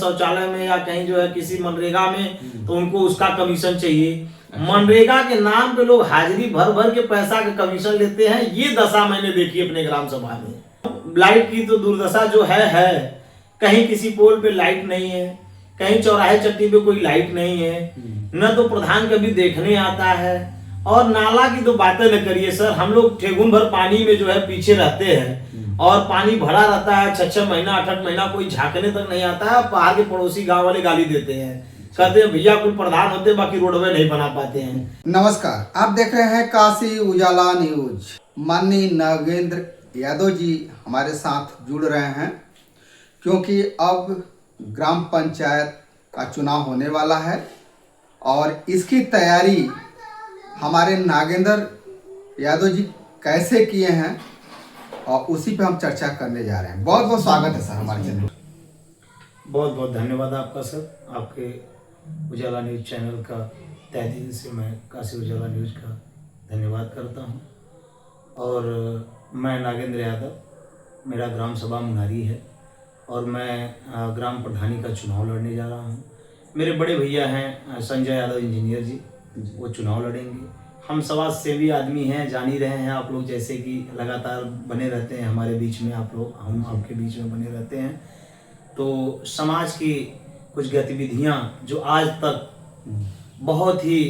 शौचालय में या कहीं जो है किसी मनरेगा में, तो उनको उसका कमीशन चाहिए। मनरेगा के नाम पे लोग हाजिरी भर भर के पैसा का कमीशन लेते हैं। ये दशा मैंने देखी अपने ग्राम सभा में। लाइट की तो दुर्दशा जो है। कहीं किसी पोल पे लाइट नहीं है, कहीं चौराहे चट्टी पे कोई लाइट नहीं है, न तो प्रधान कभी देखने आता है। और नाला की तो बातें न करिए सर, हम लोग ठेगुन भर पानी में जो है पीछे रहते हैं और पानी भरा रहता है 6-6 महीना 8-8 महीना, कोई झांकने तक नहीं आता है। बाहर के पड़ोसी गांव वाले गाली देते हैं, कहते हैं भैया कुल प्रधान होते बाकी रोडवे नहीं बना पाते हैं। नमस्कार, आप देख रहे हैं काशी उजाला न्यूज। माननीय नागेंद्र यादव जी हमारे साथ जुड़ रहे हैं क्योंकि अब ग्राम पंचायत का चुनाव होने वाला है और इसकी तैयारी हमारे नागेंद्र यादव जी कैसे किए हैं और उसी पे हम चर्चा करने जा रहे हैं। बहुत बहुत स्वागत है सर हमारे चैनल। बहुत बहुत धन्यवाद आपका सर। आपके उजाला न्यूज चैनल का तहे दिल से मैं काशी उजाला न्यूज का धन्यवाद करता हूं। और मैं नागेंद्र यादव, मेरा ग्राम सभा मुनारी है और मैं ग्राम प्रधानी का चुनाव लड़ने जा रहा हूं। मेरे बड़े भैया हैं संजय यादव इंजीनियर जी, वो चुनाव लड़ेंगे। हम समाज सेवी आदमी हैं, जान ही रहे हैं आप लोग, जैसे कि लगातार बने रहते हैं हमारे बीच में, आप लोग हम आपके बीच में बने रहते हैं। तो समाज की कुछ गतिविधियां जो आज तक बहुत ही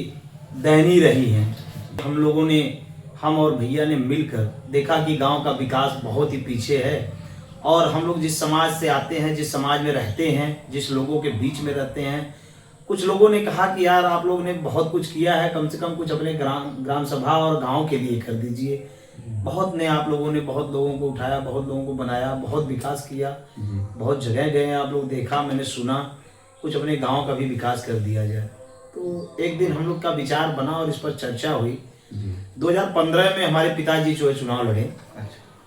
दयनीय रही हैं, हम लोगों ने, हम और भैया ने मिलकर देखा कि गांव का विकास बहुत ही पीछे है। और हम लोग जिस समाज से आते हैं, जिस समाज में रहते हैं, जिस लोगों के बीच में रहते हैं, कुछ लोगों ने कहा कि यार आप लोग ने बहुत कुछ किया है, कम से कम कुछ अपने ग्राम सभा और गांव के लिए कर दीजिए। बहुत ने आप लोगों ने बहुत लोगों को उठाया, बहुत लोगों को बनाया, बहुत विकास किया, बहुत जगह गए आप लोग, देखा, मैंने सुना, कुछ अपने गांव का भी विकास कर दिया जाए। तो एक दिन हम लोग का विचार बना और इस पर चर्चा हुई। 2015 में हमारे पिताजी जो है चुनाव लड़े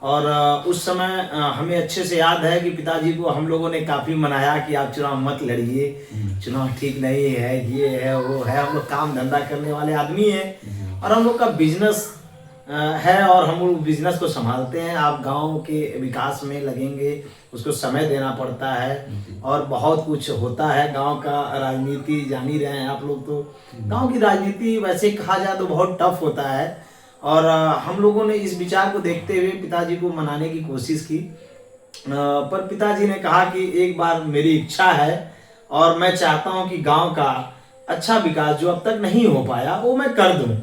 और उस समय हमें अच्छे से याद है कि पिताजी को हम लोगों ने काफ़ी मनाया कि आप चुनाव मत लड़िए, चुनाव ठीक नहीं है, ये है वो है। हम लोग काम धंधा करने वाले आदमी हैं और हम लोग का बिजनेस है और हम लोग बिजनेस को संभालते हैं। आप गांव के विकास में लगेंगे, उसको समय देना पड़ता है और बहुत कुछ होता है। गांव का राजनीति जान ही रहे हैं आप लोग, तो गांव की राजनीति वैसे कहा जाए तो बहुत टफ होता है। और हम लोगों ने इस विचार को देखते हुए पिताजी को मनाने की कोशिश की, पर पिताजी ने कहा कि एक बार मेरी इच्छा है और मैं चाहता हूं कि गांव का अच्छा विकास जो अब तक नहीं हो पाया वो मैं कर दूं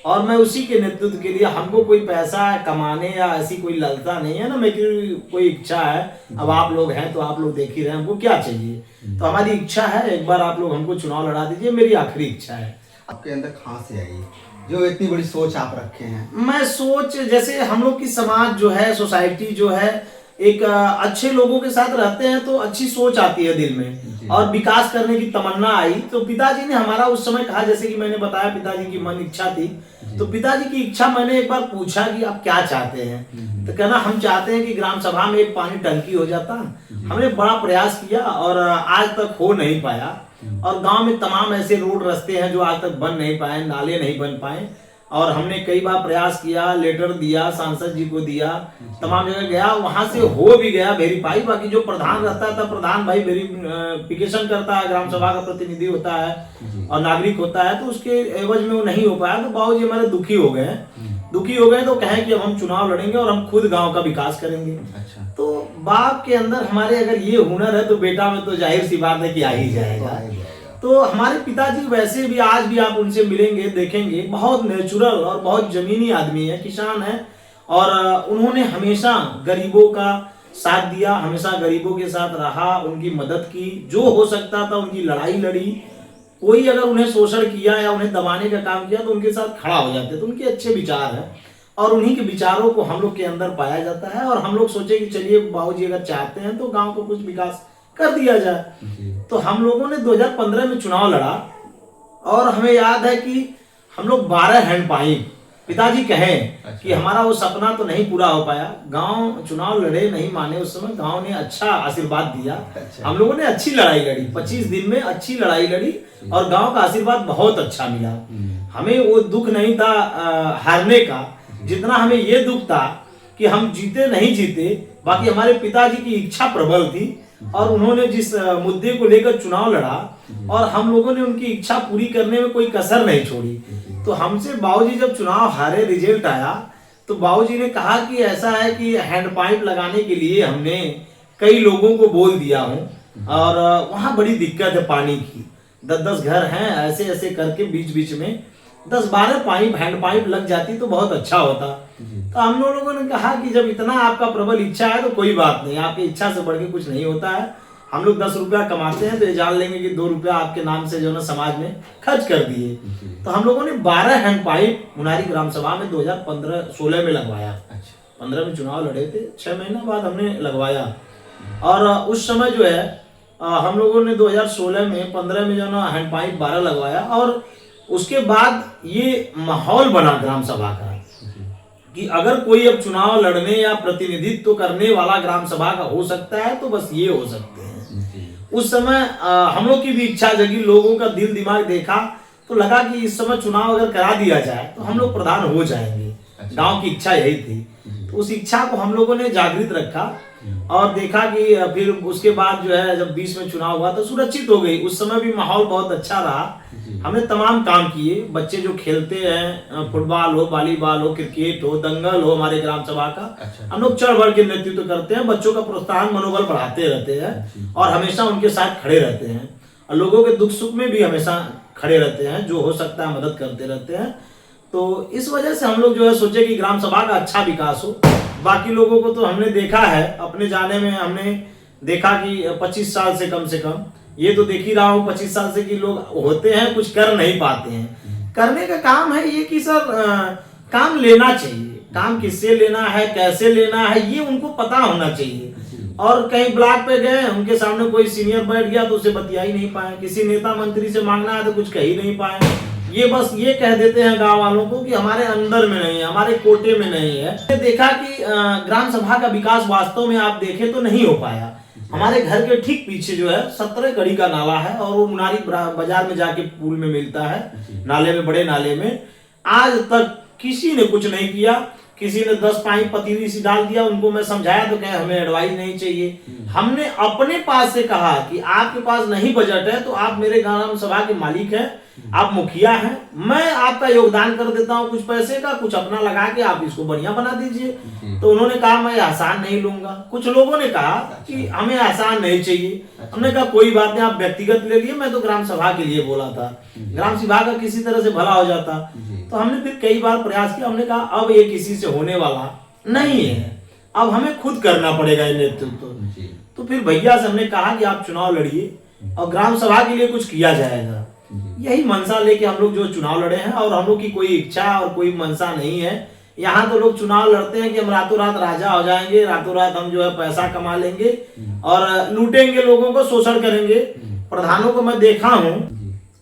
और मैं उसी के नेतृत्व के लिए, हमको कोई पैसा कमाने या ऐसी कोई लालसा नहीं है ना, मेरी कोई इच्छा है। अब आप लोग हैं तो आप लोग देख ही रहे हैं, हमको क्या चाहिए, तो हमारी इच्छा है एक बार आप लोग हमको चुनाव लड़ा दीजिए, मेरी आखिरी इच्छा है। आपके अंदर कहाँ से आई जो इतनी बड़ी सोच आप रखे हैं? मैं सोच, जैसे हम लोग की समाज जो है, सोसाइटी जो है, एक अच्छे लोगों के साथ रहते हैं तो अच्छी सोच आती है दिल में और विकास करने की तमन्ना आई। तो पिताजी ने हमारा उस समय कहा, जैसे कि मैंने बताया पिताजी की मन इच्छा थी, तो पिताजी की इच्छा मैंने एक बार पूछा कि आप क्या चाहते हैं, तो कहना हम चाहते हैं कि ग्राम सभा में एक पानी टंकी हो जाता। हमने बड़ा प्रयास किया और आज तक हो नहीं पाया और गांव में तमाम ऐसे रोड रास्ते हैं जो आज तक बन नहीं पाए, नाले नहीं बन पाए और हमने कई बार प्रयास किया, लेटर दिया, सांसद जी को दिया, तमाम जगह गया, वहां से हो भी गया वेरीफाई। बाकी जो प्रधान रहता था, प्रधान भाई वेरिफिकेशन करता है, ग्राम सभा का प्रतिनिधि होता है और नागरिक होता है, तो उसके एवज में वो नहीं हो पाया। तो बाबूजी हमारे दुखी हो गए तो कहें कि अब हम चुनाव लड़ेंगे और हम खुद गाँव का विकास करेंगे। तो बाप के अंदर हमारे अगर ये हुनर है तो बेटा में तो जाहिर सी बात है कि आ ही जाएगा। तो हमारे पिताजी वैसे भी, आज भी आप उनसे मिलेंगे देखेंगे, बहुत नेचुरल और बहुत जमीनी आदमी है, किसान है और उन्होंने हमेशा गरीबों का साथ दिया, हमेशा गरीबों के साथ रहा, उनकी मदद की, जो हो सकता था उनकी लड़ाई लड़ी। कोई अगर उन्हें शोषण किया या उन्हें दबाने का काम किया तो उनके साथ खड़ा हो जाते। तो उनके अच्छे विचार हैं और उन्हीं के विचारों को हम लोग के अंदर पाया जाता है और हम लोग सोचे कि चलिए बाबूजी अगर चाहते हैं तो गांव को कुछ विकास कर दिया जाए। तो हम लोगों ने 2015 में चुनाव लड़ा और हमें याद है कि हम लोग 12 हैंड पाइप, पिताजी कहें कि हमारा वो सपना तो नहीं पूरा हो पाया। गांव चुनाव लड़े, नहीं माने, उस समय गांव ने अच्छा आशीर्वाद दिया। हम लोगों ने अच्छी लड़ाई लड़ी, 25 दिन में अच्छी लड़ाई लड़ी और गांव का आशीर्वाद बहुत अच्छा मिला। हमें वो दुख नहीं था हारने का, जितना हमें ये दुख था कि हम जीते नहीं जीते। बाकी हमारे पिताजी की इच्छा प्रबल थी और उन्होंने जिस मुद्दे को लेकर चुनाव लड़ा और हम लोगों ने उनकी इच्छा पूरी करने में कोई कसर नहीं छोड़ी। तो हमसे बाबूजी जब चुनाव हारे, रिजल्ट आया, तो बाबूजी ने कहा कि ऐसा है कि हैंडपाइप लगाने के लिए हमने कई लोगों को बोल दिया हूँ और वहाँ बड़ी दिक्कत है पानी की। 10-10 घर हैं, ऐसे ऐसे करके बीच बीच में 10-12 पाइप हैंडपाइप लग जाती तो बहुत अच्छा होता। तो हम लोगों ने कहा कि जब इतना आपका प्रबल इच्छा है तो कोई बात नहीं, आपकी इच्छा से बढ़ के कुछ नहीं होता है। हम लोग 10 रुपया कमाते हैं तो ये जान लेंगे कि 2 रुपया आपके नाम से जो ना समाज में खर्च कर दिए। तो हम लोगों ने 12 हैंडपाइप मुनारी ग्राम सभा में 2015-16 में लगवाया। 15 में चुनाव लड़े थे, 6 महीना बाद हमने लगवाया। और उस समय जो है हम लोगों ने 2016 में 15 में जो ना हैंडपाइप 12 लगवाया। और उसके बाद ये माहौल बना ग्राम सभा का कि अगर कोई अब चुनाव लड़ने या प्रतिनिधित्व करने वाला ग्राम सभा का हो सकता है तो बस ये हो सकते हैं। उस समय हम लोग की भी इच्छा जगी, लोगों का दिल दिमाग देखा तो लगा कि इस समय चुनाव अगर करा दिया जाए तो हम लोग प्रधान हो जाएंगे। गांव की इच्छा यही थी। तो उस इच्छा को हम लोगों ने जागृत रखा और देखा कि फिर उसके बाद जो है जब 20 में चुनाव हुआ तो सुरक्षित हो गई। उस समय भी माहौल बहुत अच्छा रहा। हमने तमाम काम किए। बच्चे जो खेलते हैं, फुटबॉल हो, वॉलीबॉल हो, क्रिकेट हो, दंगल हो, हमारे ग्राम सभा का हम लोग चढ़ बढ़ के नेतृत्व करते हैं। बच्चों का प्रोत्साहन मनोबल बढ़ाते रहते हैं और हमेशा उनके साथ खड़े रहते हैं और लोगों के दुख सुख में भी हमेशा खड़े रहते हैं, जो हो सकता है मदद करते रहते हैं। तो इस वजह से हम लोग जो है सोचे कि ग्राम सभा का अच्छा विकास हो। बाकी लोगों को तो हमने देखा है, अपने जाने में हमने देखा कि 25 साल से कम ये तो देख ही रहा हूँ 25 साल से कि लोग होते हैं, कुछ कर नहीं पाते हैं। करने का काम है ये कि सर काम लेना चाहिए। काम किससे लेना है, कैसे लेना है, ये उनको पता होना चाहिए। और कहीं ब्लॉक पे गए, उनके सामने कोई सीनियर बैठ गया तो उसे बतिया ही नहीं पाए। किसी नेता मंत्री से मांगना है तो कुछ कह ही नहीं पाए। ये बस ये कह देते हैं गांव वालों को कि हमारे अंदर में नहीं है, हमारे कोटे में नहीं है। देखा कि ग्राम सभा का विकास वास्तव में आप देखें तो नहीं हो पाया। हमारे घर के ठीक पीछे जो है 17 कड़ी का नाला है और वो मुनारी बाजार में जाके पुल में मिलता है, नाले में, बड़े नाले में। आज तक किसी ने कुछ नहीं किया। किसी ने 10 पाइप पतीली सी डाल दिया। उनको मैं समझाया तो कहे हमें एडवाइस नहीं चाहिए। हमने अपने पास से कहा कि आपके पास नहीं बजट है तो आप मेरे ग्राम सभा के मालिक हैं, आप मुखिया हैं, मैं आपका योगदान कर देता हूं कुछ पैसे का, कुछ अपना लगा के आप इसको बढ़िया बना दीजिए। तो उन्होंने कहा मैं आसान नहीं लूंगा। कुछ लोगों ने कहा कि हमें आसान नहीं चाहिए। हमने कहा कोई बात नहीं, आप व्यक्तिगत ले लिए, मैं तो ग्राम सभा के लिए बोला था, ग्राम सभा का किसी तरह से भला हो जाता। तो हमने फिर कई बार प्रयास किया। हमने कहा अब ये किसी से होने वाला नहीं है, अब हमें खुद करना पड़ेगा ये नेतृत्व। तो फिर भैया से हमने कहा कि आप चुनाव लड़िए और ग्राम सभा के लिए कुछ किया जाएगा। यही मनसा लेके हम लोग जो चुनाव लड़े हैं। और हम लोग की कोई इच्छा और कोई मनसा नहीं है। यहाँ तो लोग चुनाव लड़ते हैं कि हम रातों रात राजा हो जाएंगे, रातों रात हम जो है पैसा कमा लेंगे और लूटेंगे, लोगों को शोषण करेंगे। प्रधानों को मैं देखा हूँ,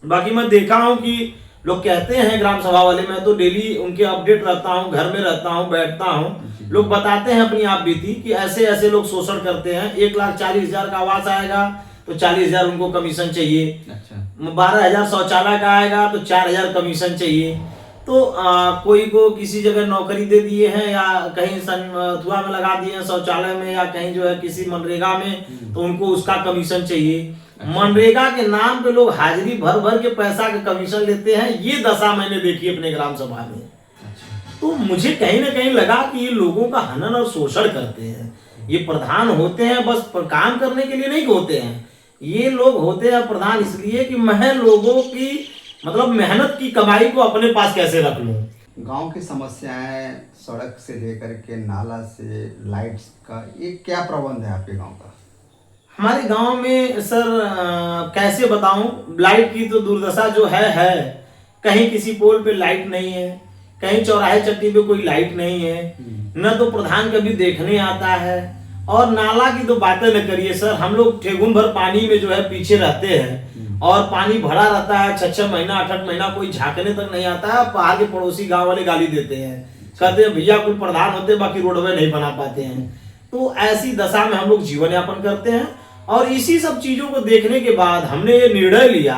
बाकी मैं देखा हूँ कि लोग कहते हैं ग्राम सभा वाले, मैं तो डेली उनके अपडेट रहता हूँ, घर में रहता हूँ, बैठता हूँ। लोग बताते हैं अपनी आप बीती कि ऐसे ऐसे लोग शोषण करते हैं। 1,40,000 का आवास आएगा तो 40,000 उनको कमीशन चाहिए। 12,000 शौचालय का आएगा तो 4,000 कमीशन चाहिए। तो कोई को किसी जगह नौकरी दे दिए हैं या कहीं थुआ में लगा दिए हैं शौचालय में या कहीं जो है किसी मनरेगा में, तो उनको उसका कमीशन चाहिए। मनरेगा के नाम पे लोग हाजिरी भर भर के पैसा का कमीशन लेते हैं। ये दशा मैंने देखी अपने ग्राम सभा में। तो मुझे कहीं ना कहीं लगा कि ये लोगों का हनन और शोषण करते हैं। ये प्रधान होते हैं बस काम करने के लिए नहीं होते हैं। ये लोग होते हैं प्रधान इसलिए कि मैं लोगों की मतलब मेहनत की कमाई को अपने पास कैसे रख लूं। गांव की समस्याएं सड़क से लेकर के नाला से लाइट्स का, ये क्या प्रबंध है आपके गांव का? हमारे गांव में सर कैसे बताऊं, लाइट की तो दुर्दशा जो है। कहीं किसी पोल पे लाइट नहीं है, कहीं चौराहे चट्टी पे कोई लाइट नहीं है, न तो प्रधान कभी देखने आता है। और नाला की तो बातें न करिए सर, हम लोग ठेगुन भर पानी में जो है पीछे रहते हैं और पानी भरा रहता है 6-6 महीना 8-8 महीना, कोई झांकने तक नहीं आता है। बाहर के पड़ोसी गांव वाले गाली देते हैं, कहते हैं भैया कुछ प्रधान होते बाकी रोडवे नहीं बना पाते हैं। तो ऐसी दशा में हम लोग जीवन यापन करते हैं। और इसी सब चीजों को देखने के बाद हमने ये निर्णय लिया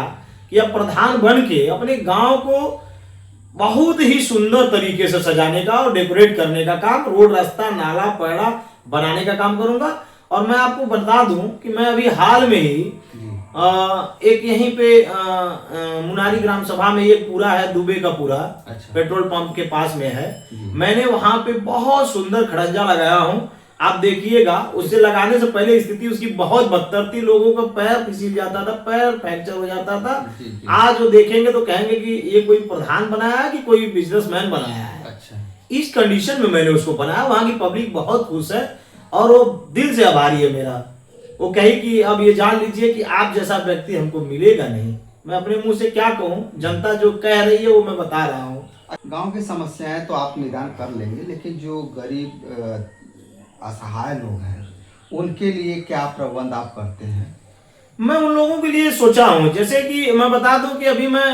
कि अब प्रधान बन के अपने गांव को बहुत ही सुंदर तरीके से सजाने का और डेकोरेट करने का काम, रोड रास्ता नाला पैड़ा बनाने का काम करूंगा। और मैं आपको बता दूं कि मैं अभी हाल में ही एक यहीं पे मुनारी ग्राम सभा में एक पूरा है दुबे का पूरा, अच्छा। पेट्रोल पंप के पास में है। मैंने वहां पे बहुत सुंदर खड़ंजा लगाया हूँ, आप देखिएगा। उससे लगाने से पहले स्थिति उसकी बहुत बदतर थी, लोगों का पैर फिसल जाता था, पैर फ्रैक्चर हो जाता था। आज वो देखेंगे तो कहेंगे कि ये कोई प्रधान बनाया है कि कोई बिजनेसमैन बनाया है। अच्छा। इस कंडीशन में मैंने उसको बनाया। वहां की पब्लिक बहुत खुश है और वो दिल से आभारी है मेरा। वो कही कि अब ये जान लीजिए कि आप जैसा व्यक्ति हमको मिलेगा नहीं। मैं अपने मुंह से क्या कहूँ, जनता जो कह रही है वो मैं बता रहा हूँ। गांव की समस्याएं तो आप निदान कर लेंगे, लेकिन जो गरीब असहाय लोग हैं उनके लिए क्या प्रबंध आप करते हैं? मैं उन लोगों के लिए सोचा हूँ, जैसे कि मैं बता दूं कि अभी मैं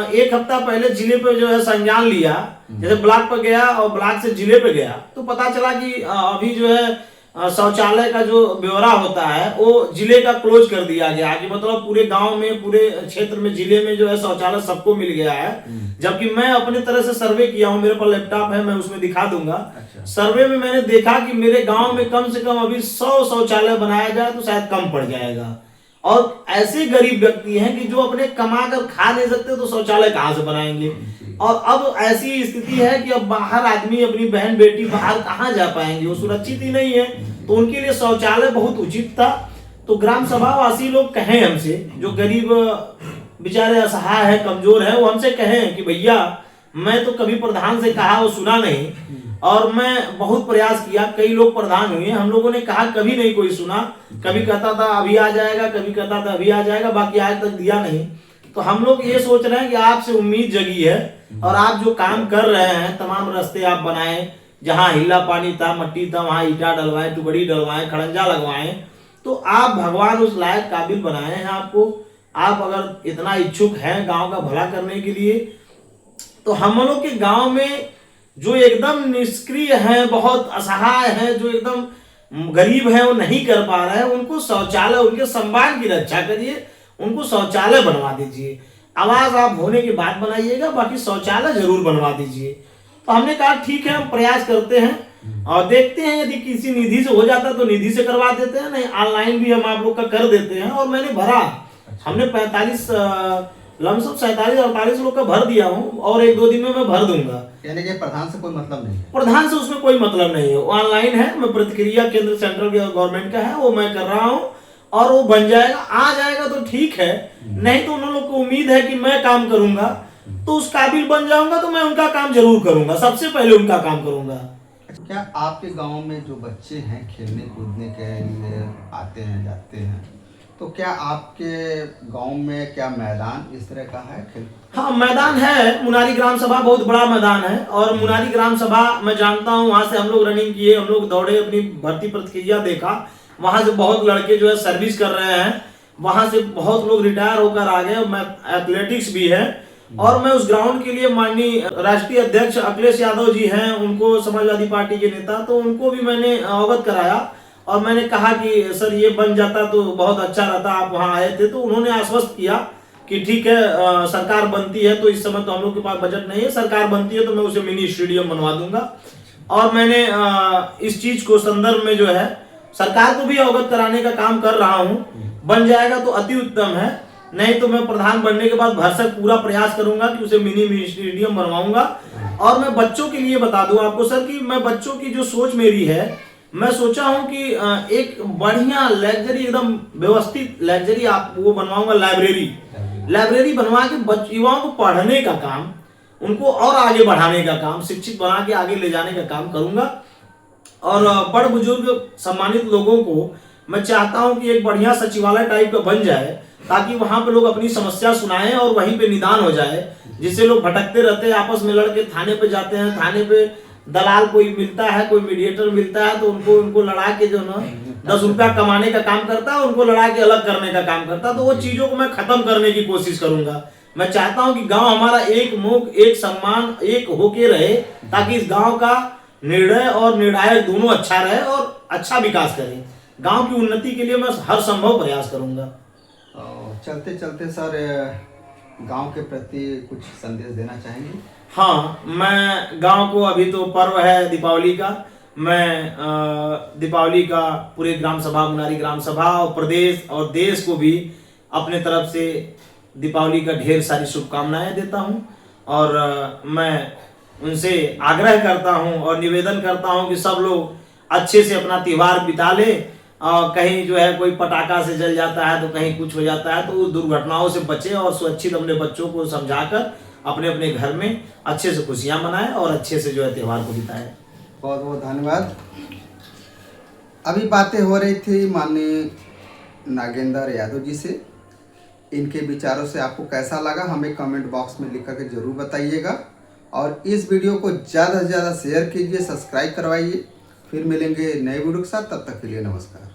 एक हफ्ता पहले जिले पे जो है संज्ञान लिया। जैसे ब्लॉक पर गया और ब्लॉक से जिले पे गया तो पता चला कि अभी जो है शौचालय का जो ब्यौरा होता है वो जिले का क्लोज कर दिया गया कि मतलब पूरे गांव में, पूरे क्षेत्र में, जिले में जो है शौचालय सबको मिल गया है। जबकि मैं अपने तरह से सर्वे किया हूँ, मेरे पास लैपटॉप है, मैं उसमें दिखा दूंगा। अच्छा। सर्वे में मैंने देखा कि मेरे गांव में कम से कम अभी 100 शौचालय बनाया जाए तो शायद कम पड़ जाएगा। और ऐसे गरीब व्यक्ति हैं कि जो अपने कमा कर खा नहीं सकते तो शौचालय कहाँ से बनाएंगे। और अब ऐसी स्थिति है कि अब बाहर आदमी, अपनी बहन बेटी बाहर कहाँ जा पाएंगे, वो सुरक्षित ही नहीं है। तो उनके लिए शौचालय बहुत उचित था। तो ग्राम सभा वासी लोग कहें हमसे, जो गरीब बेचारे असहाय है, कमजोर है, वो हमसे कहें कि भैया मैं तो कभी प्रधान से कहा वो सुना नहीं, और मैं बहुत प्रयास किया, कई लोग प्रधान हुए, हम लोगों ने कहा कभी नहीं कोई सुना। कभी कहता था अभी आ जाएगा, कभी कहता था अभी आ जाएगा, बाकी आज तक दिया नहीं। तो हम लोग ये सोच रहे हैं कि आपसे उम्मीद जगी है और आप जो काम कर रहे हैं, तमाम रास्ते आप बनाए, जहां हिल्ला पानी था, मट्टी था, वहां ईटा डलवाए, टुकड़ी डलवाए, खड़ंजा लगवाए, तो आप भगवान उस लायक काबिल बनाए हैं आपको। आप अगर इतना इच्छुक हैं गांव का भला करने के लिए, तो हम लोग के गांव में जो एकदम निष्क्रिय हैं, बहुत असहाय हैं, जो एकदम गरीब हैं, वो नहीं कर पा रहे हैं, उनको शौचालय, उनके सम्मान की रक्षा करिए, उनको शौचालय बनवा दीजिए। आवाज आप होने के बाद बनाइएगा, बाकी शौचालय जरूर बनवा दीजिए। तो हमने कहा ठीक है, हम प्रयास करते हैं और देखते हैं, यदि किसी निधि से हो जाता तो निधि से करवा देते हैं, नहीं ऑनलाइन भी हम आप लोग का कर देते हैं। और मैंने भरा, हमने 45 लमसम 47-48 लोग का भर दिया हूँ और 1-2 दिन में मैं भर दूंगा। यानी कि प्रधान से कोई मतलब नहीं? प्रधान से उसमें कोई मतलब नहीं है, ऑनलाइन है। मैं प्रतिक्रिया केंद्र सेंट्रल गवर्नमेंट का है, वो मैं कर रहा हूँ और वो बन जाएगा। आ जाएगा तो ठीक है, नहीं तो उन लोग को उम्मीद है कि मैं काम करूंगा तो उस काबिल बन जाऊंगा, तो मैं उनका काम जरूर करूंगा, सबसे पहले उनका काम करूंगा। अच्छा, क्या आपके गांव में जो बच्चे हैं खेलने कूदने के लिए आते हैं जाते हैं, तो क्या आपके गांव में क्या मैदान इस तरह का है खेल? हाँ, मैदान है। मुनारी ग्राम सभा बहुत बड़ा मैदान है और मुनारी ग्राम सभा मैं जानता हूँ, वहां से हम लोग रनिंग किए, हम लोग दौड़े, अपनी भर्ती प्रतिक्रिया देखा। वहां से बहुत लड़के जो है सर्विस कर रहे हैं, वहां से बहुत लोग रिटायर होकर आ गए। मैं एथलेटिक्स भी है और मैं उस ग्राउंड के लिए माननीय राष्ट्रीय अध्यक्ष अखिलेश यादव जी हैं, उनको समाजवादी पार्टी के नेता, तो उनको भी मैंने अवगत कराया और मैंने कहा कि सर ये बन जाता तो बहुत अच्छा रहता, आप वहां आए थे। तो उन्होंने आश्वस्त किया कि ठीक है, सरकार बनती है तो इस समय तो हम लोग के पास बजट नहीं है, सरकार बनती है तो मैं उसे मिनी स्टेडियम बनवा दूंगा। और मैंने इस चीज को संदर्भ में जो है सरकार को भी अवगत कराने का काम कर रहा हूं। बन जाएगा तो अति उत्तम है, नहीं तो मैं प्रधान बनने के बाद भरसक पूरा प्रयास करूंगा कि उसे मिनी स्टेडियम बनवाऊंगा। और मैं बच्चों के लिए बता दूं आपको सर कि मैं बच्चों की जो सोच मेरी है, मैं सोचा हूं कि एक बढ़िया लग्जरी, एकदम व्यवस्थित लग्जरी आप वो बनवाऊंगा, लाइब्रेरी बनवा के युवाओं को पढ़ने का काम, उनको और आगे बढ़ाने का काम, शिक्षित बना के आगे ले जाने का काम करूंगा। और बड़ बुजुर्ग सम्मानित लोगों को मैं चाहता हूं कि एक बढ़िया सचिवालय टाइप का बन जाए, ताकि वहां पे लोग अपनी समस्या सुनाएं और वहीं पे निदान हो जाए। जिससे लोग भटकते रहते हैं, आपस में लड़के थाने पे जाते हैं, थाने पे दलाल कोई मिलता है, कोई मीडिएटर मिलता है, तो उनको लड़ा के जो ना 10 रुपया कमाने का काम करता है, उनको लड़ा के अलग करने का काम करता है। तो वो चीजों को मैं खत्म करने की कोशिश करूंगा। मैं चाहता हूं कि गांव हमारा एक मुख, एक सम्मान, एक होके रहे, ताकि इस गांव का निर्णय और निर्णायक दोनों अच्छा रहे और अच्छा विकास करें। गांव की उन्नति के लिए मैं हर संभव प्रयास करूंगा। चलते चलते सर, गांव के प्रति कुछ संदेश देना चाहेंगे? हाँ, मैं गांव को, अभी तो पर्व है दीपावली का, मैं दीपावली का पूरे ग्राम सभा, मुनारी ग्राम सभा और प्रदेश और देश को भी अपने तरफ से दीपावली का ढेर सारी शुभकामनाएं देता हूं। और मैं उनसे आग्रह करता हूं और निवेदन करता हूं कि सब लोग अच्छे से अपना त्यौहार बिता लें। और कहीं जो है कोई पटाखा से जल जाता है तो कहीं कुछ हो जाता है, तो उस दुर्घटनाओं से बचें और सुरक्षित अपने बच्चों को समझाकर अपने अपने घर में अच्छे से खुशियां मनाएं और अच्छे से जो है त्यौहार को बिताएं। बहुत बहुत धन्यवाद। अभी बातें हो रही थी माननीय नागेंद्र यादव जी से। इनके विचारों से आपको कैसा लगा हमें कमेंट बॉक्स में लिख करके ज़रूर बताइएगा। और इस वीडियो को ज़्यादा से ज़्यादा शेयर कीजिए, सब्सक्राइब करवाइए। फिर मिलेंगे नए वीडियो के साथ, तब तक के लिए नमस्कार।